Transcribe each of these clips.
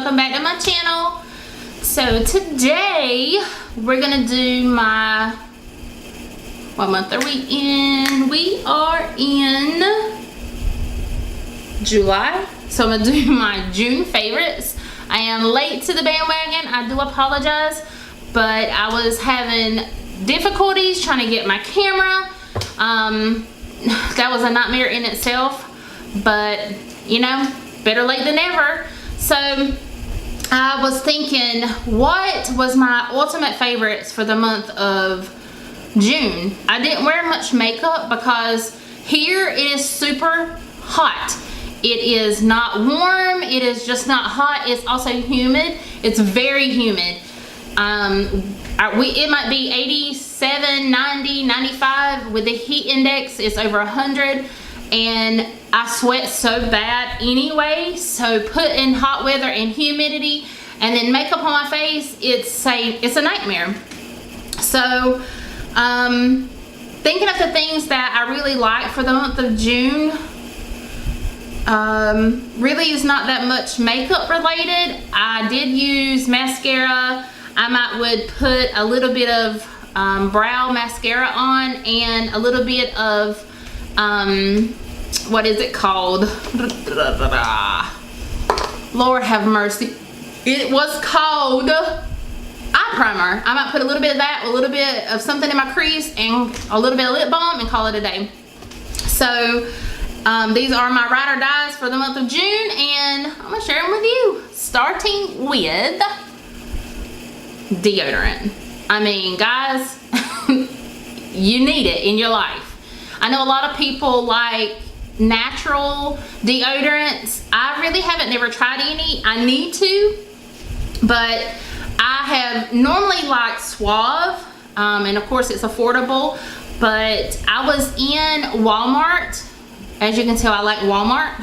welcome back to my channel. So today we're gonna do my, what month are we in? We are in July, so I'm gonna do my June favorites. I am late to the bandwagon, I do apologize, but I was having difficulties trying to get my camera. That was a nightmare in itself, but you know, better late than never. So I was thinking, what was my ultimate favorites for the month of June? I didn't wear much makeup because here it is super hot. It is not warm, it is just not hot, it's also humid. It's very humid. It might be 87, 90, 95. With the heat index, it's over 100. And I sweat so bad anyway, so put in hot weather and humidity and then makeup on my face, it's a nightmare. So thinking of the things that I really like for the month of June, really is not that much makeup related. I did use mascara. I would put a little bit of brow mascara on and a little bit of what is it called? Lord have mercy. It was called eye primer. I might put a little bit of that, a little bit of something in my crease, and a little bit of lip balm and call it a day. So these are my ride or dies for the month of June, and I'm gonna share them with you. Starting with deodorant. I mean, guys, you need it in your life. I know a lot of people like natural deodorants. I really haven't never tried any. I need to, but I have normally liked Suave, and of course it's affordable, but I was in Walmart. As you can tell, I like Walmart.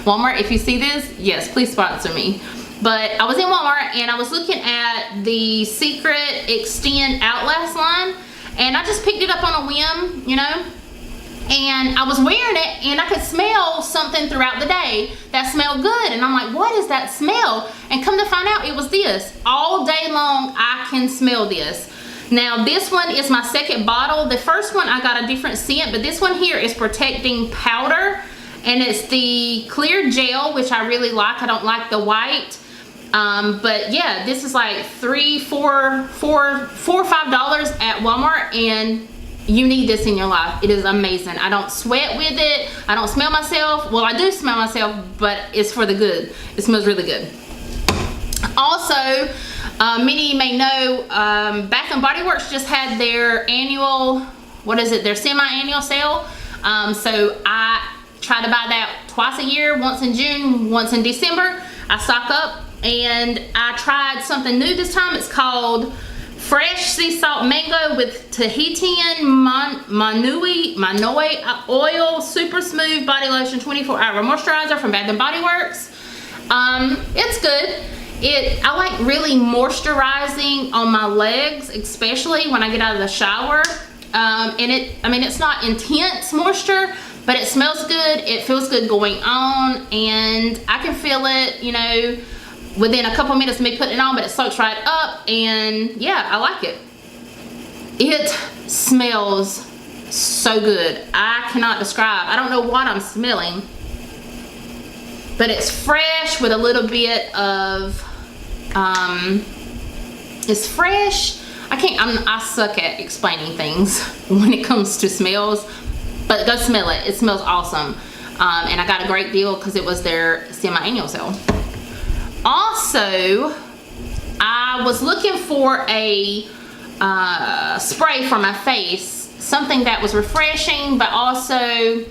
Walmart, if you see this, yes, please sponsor me. But I was in Walmart and I was looking at the Secret Extend Outlast line, and I just picked it up on a whim, you know, and I was wearing it and I could smell something throughout the day that smelled good, and I'm like, what is that smell? And come to find out, it was this. All day long I can smell this. Now this one is my second bottle. The first one I got a different scent, but this one here is protecting powder, and it's the clear gel, which I really like. I don't like the white. But yeah, this is like $3, $4, $5 at Walmart, and you need this in your life. It is amazing. I don't sweat with it. I don't smell myself. Well, I do smell myself, but it's for the good. It smells really good. Also, many may know, Bath and Body Works just had their annual, their semi-annual sale. So I try to buy that twice a year, once in June, once in December. I stock up, and I tried something new this time. It's called Fresh Sea Salt Mango with Tahitian Manoi Oil Super Smooth Body Lotion 24-hour moisturizer from Bath and Body Works. It's good. I like really moisturizing on my legs, especially when I get out of the shower. And it's not intense moisture, but it smells good. It feels good going on, and I can feel it, you know, within a couple minutes of me putting it on, but it soaks right up, and yeah, I like it. It smells so good. I cannot describe. I don't know what I'm smelling, but it's fresh with a little bit of, it's fresh. I suck at explaining things when it comes to smells, but go smell it. It smells awesome. And I got a great deal because it was their semi-annual sale. Also, I was looking for a spray for my face, something that was refreshing but also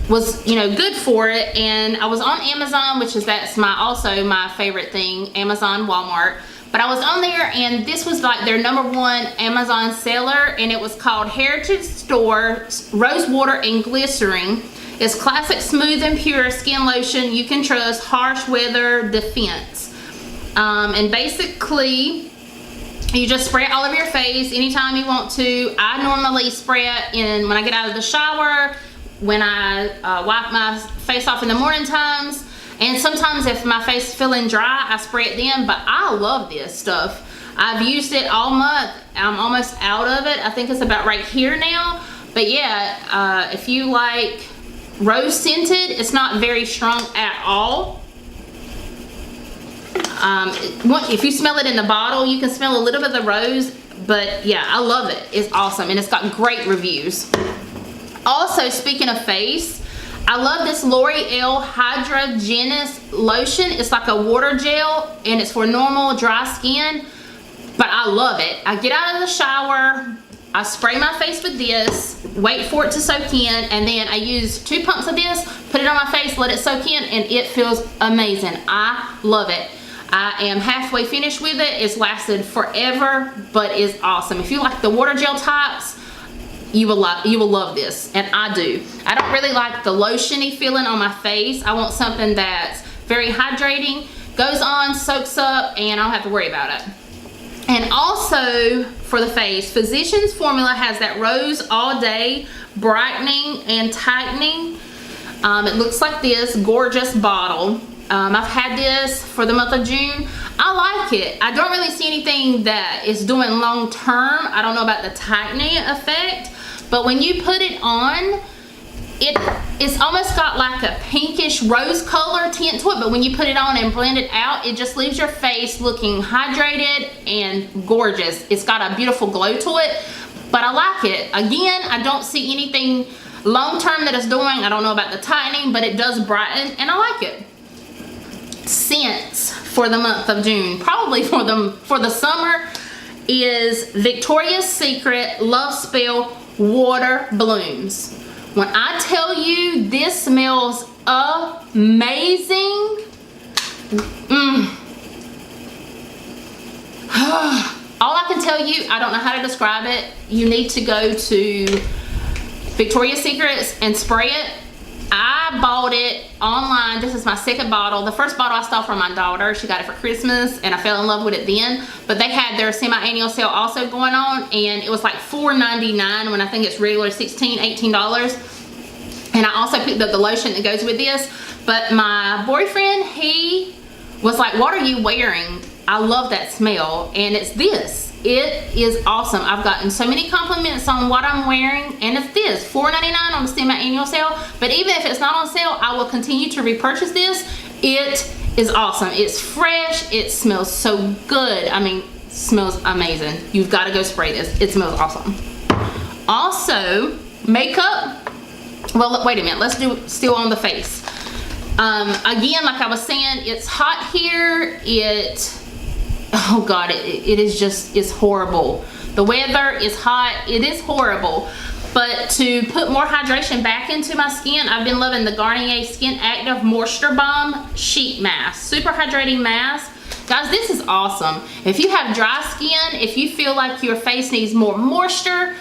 was, you know, good for it. And I was on Amazon, that's also my favorite thing, Amazon, Walmart. But I was on there, and this was like their #1 Amazon seller, and it was called Heritage Store Rose Water and Glycerin. It's classic, smooth and pure skin lotion you can trust, harsh weather defense. And basically, you just spray it all over your face anytime you want to. I normally spray it when I get out of the shower, when I wipe my face off in the morning times, And sometimes if my face is feeling dry, I spray it then, but I love this stuff. I've used it all month. I'm almost out of it. I think it's about right here now. But yeah, if you like rose scented, it's not very strong at all. If you smell it in the bottle, you can smell a little bit of the rose, but yeah, I love it. It's awesome, and it's got great reviews. Also, speaking of face, I love this L'Oreal Hydrogenous Lotion. It's like a water gel, and it's for normal dry skin, but I love it. I get out of the shower, I spray my face with this, wait for it to soak in, and then I use 2 pumps of this, put it on my face, let it soak in, and it feels amazing. I love it. I am halfway finished with it. It's lasted forever, but it's awesome. If you like the water gel types, you will love this, and I do. I don't really like the lotiony feeling on my face. I want something that's very hydrating, goes on, soaks up, and I don't have to worry about it. And also for the face, Physicians Formula has that Rose All Day Brightening and Tightening. It looks like this gorgeous bottle. I've had this for the month of June. I like it. I don't really see anything that is doing long term. I don't know about the tightening effect, but when you put it on, it's almost got like a pinkish rose color tint to it, but when you put it on and blend it out, it just leaves your face looking hydrated and gorgeous. It's got a beautiful glow to it, but I like it. Again, I don't see anything long term that it's doing. I don't know about the tightening, but it does brighten, and I like it. Scents for the month of June, probably for the summer, is Victoria's Secret Love Spell Water Blooms. When I tell you this smells amazing, all I can tell you, I don't know how to describe it. You need to go to Victoria's Secrets and spray it. I bought it online. This is my second bottle. The first bottle I stole from my daughter. She got it for Christmas, and I fell in love with it then. But they had their semi-annual sale also going on, and it was like $4.99 when I think it's regular $16, $18. And I also picked up the lotion that goes with this. But my boyfriend, he was like, "What are you wearing? I love that smell." And it's this. It is awesome. I've gotten so many compliments on what I'm wearing, and it's this, $4.99 on the semi-annual sale. But even if it's not on sale, I will continue to repurchase this. It is awesome. It's fresh. It smells so good. I mean, it smells amazing. You've got to go spray this. It smells awesome. Also, makeup. Well, wait a minute. Let's do still on the face. Again, like I was saying, it's hot here. Oh God, it is just, it's horrible. The weather is hot, it is horrible. But to put more hydration back into my skin, I've been loving the Garnier Skin Active Moisture Balm Sheet Mask. Super hydrating mask. Guys, this is awesome. If you have dry skin, if you feel like your face needs more moisture,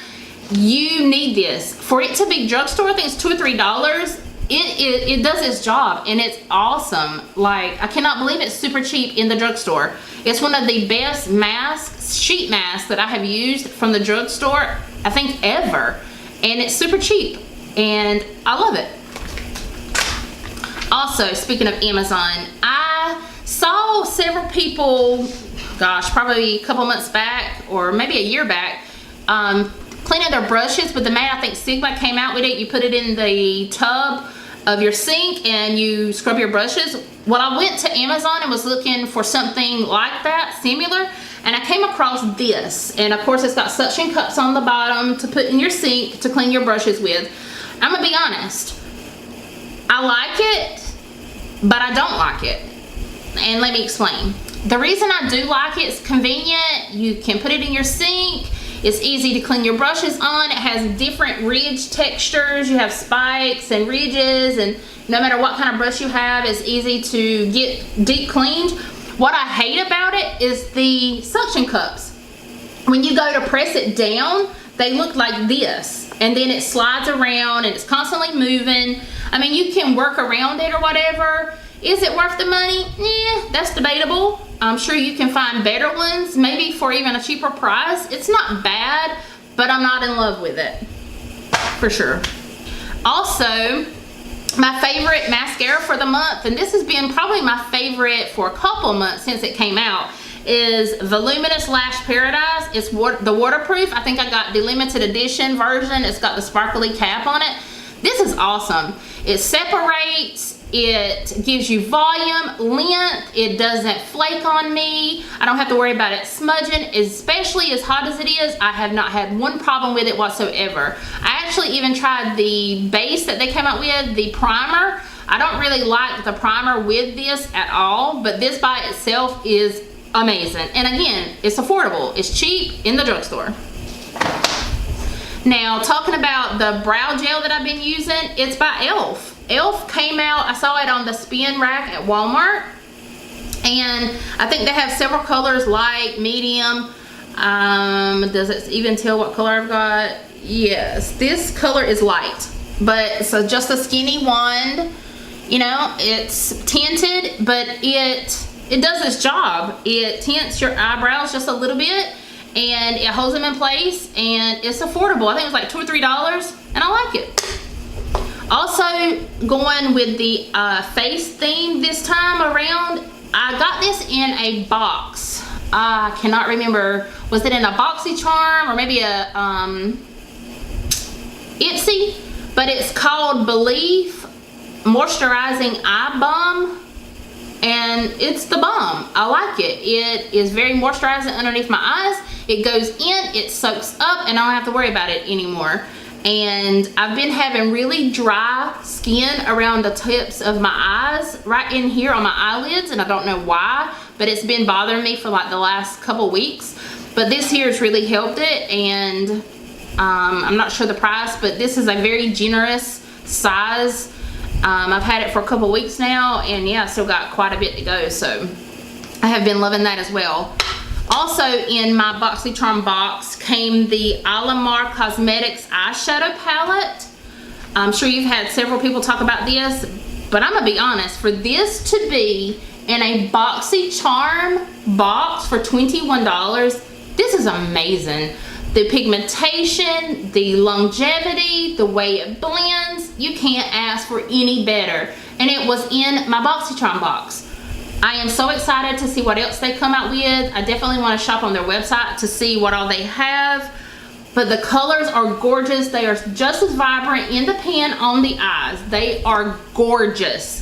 you need this. For it to be drugstore, I think it's $2 or $3. It does its job, and it's awesome. Like, I cannot believe it's super cheap in the drugstore. It's one of the best masks, sheet masks, that I have used from the drugstore, I think ever. And it's super cheap, and I love it. Also, speaking of Amazon, I saw several people, gosh, probably a couple months back, or maybe a year back, cleaning their brushes with the mat. I think Sigma came out with it. You put it in the tub of your sink and you scrub your brushes. Well, I went to Amazon and was looking for something like that, similar, and I came across this. And of course, it's got suction cups on the bottom to put in your sink to clean your brushes with. I'm gonna be honest, I like it, but I don't like it. And let me explain. The reason I do like it, it's convenient. You can put it in your sink. It's easy to clean your brushes on. It has different ridge textures. You have spikes and ridges, and no matter what kind of brush you have, it's easy to get deep cleaned. What I hate about it is the suction cups. When you go to press it down, they look like this, and then it slides around and it's constantly moving. I mean, you can work around it or whatever. Is it worth the money? Yeah, that's debatable. I'm sure you can find better ones, maybe for even a cheaper price. It's not bad, but I'm not in love with it, for sure. Also, my favorite mascara for the month, and this has been probably my favorite for a couple months since it came out, is Voluminous Lash Paradise. It's the waterproof. I think I got the limited edition version. It's got the sparkly cap on it. This is awesome. It separates, it gives you volume, length, it doesn't flake on me. I don't have to worry about it smudging, especially as hot as it is. I have not had one problem with it whatsoever. I actually even tried the base that they came out with, the primer. I don't really like the primer with this at all, but this by itself is amazing. And again, it's affordable. It's cheap in the drugstore. Now, talking about the brow gel that I've been using, it's by e.l.f. e.l.f. came out, I saw it on the spin rack at Walmart, and I think they have several colors, light, medium. Does it even tell what color I've got? Yes, this color is light, but so just a skinny wand. You know, it's tinted, but it does its job. It tints your eyebrows just a little bit, and it holds them in place, and it's affordable. I think it was like $2 or $3, and I like it. Also, going with the face theme this time around, I got this in a box. I cannot remember, was it in a BoxyCharm or maybe a Ipsy? But it's called Believe Moisturizing Eye Balm, and it's the bomb. I like it. It is very moisturizing underneath my eyes. It goes in, it soaks up, and I don't have to worry about it anymore. And I've been having really dry skin around the tips of my eyes, right in here on my eyelids, and I don't know why, but it's been bothering me for like the last couple weeks. But this here has really helped it, and I'm not sure the price, but this is a very generous size. I've had it for a couple weeks now, and yeah, I still got quite a bit to go, so I have been loving that as well. Also, in my BoxyCharm box came the Alamar Cosmetics eyeshadow palette. I'm sure you've had several people talk about this, but I'm gonna be honest, for this to be in a BoxyCharm box for $21, this is amazing. The pigmentation, the longevity, the way it blends, you can't ask for any better. And it was in my BoxyCharm box. I am so excited to see what else they come out with. I definitely want to shop on their website to see what all they have. But the colors are gorgeous. They are just as vibrant in the pan on the eyes. They are gorgeous.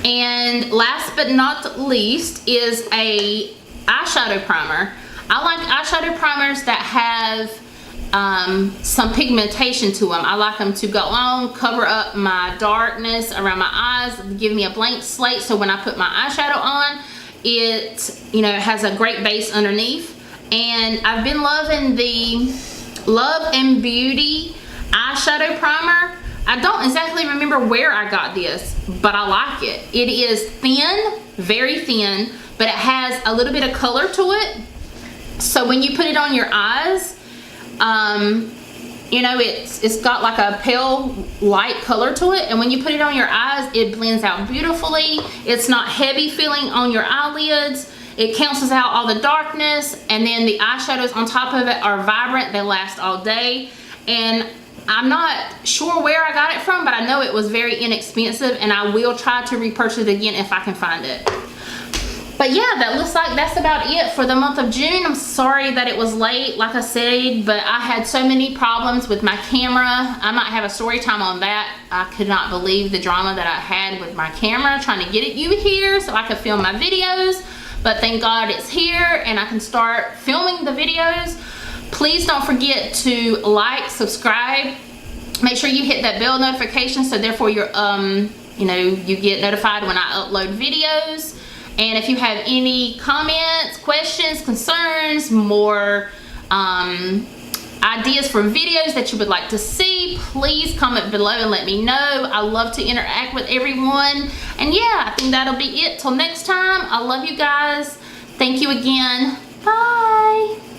And last but not least is a eyeshadow primer. I like eyeshadow primers that have some pigmentation to them. I like them to go on, cover up my darkness around my eyes, give me a blank slate, so when I put my eyeshadow on, it, you know, has a great base underneath. And I've been loving the Love and Beauty eyeshadow primer. I don't exactly remember where I got this, but I like it. It is thin, very thin, but it has a little bit of color to it. So when you put it on your eyes, you know, it's got like a pale light color to it, and when you put it on your eyes, it blends out beautifully. It's not heavy feeling on your eyelids. It cancels out all the darkness, and then the eyeshadows on top of it are vibrant. They last all day, and I'm not sure where I got it from, but I know it was very inexpensive, and I will try to repurchase it again if I can find it. But yeah, that looks like that's about it for the month of June. I'm sorry that it was late, like I said, but I had so many problems with my camera. I might have a story time on that. I could not believe the drama that I had with my camera, trying to get you here so I could film my videos. But thank God it's here and I can start filming the videos. Please don't forget to like, subscribe. Make sure you hit that bell notification so therefore you're, you know, you get notified when I upload videos. And if you have any comments, questions, concerns, more ideas for videos that you would like to see, please comment below and let me know. I love to interact with everyone. And yeah, I think that'll be it till next time. I love you guys. Thank you again. Bye.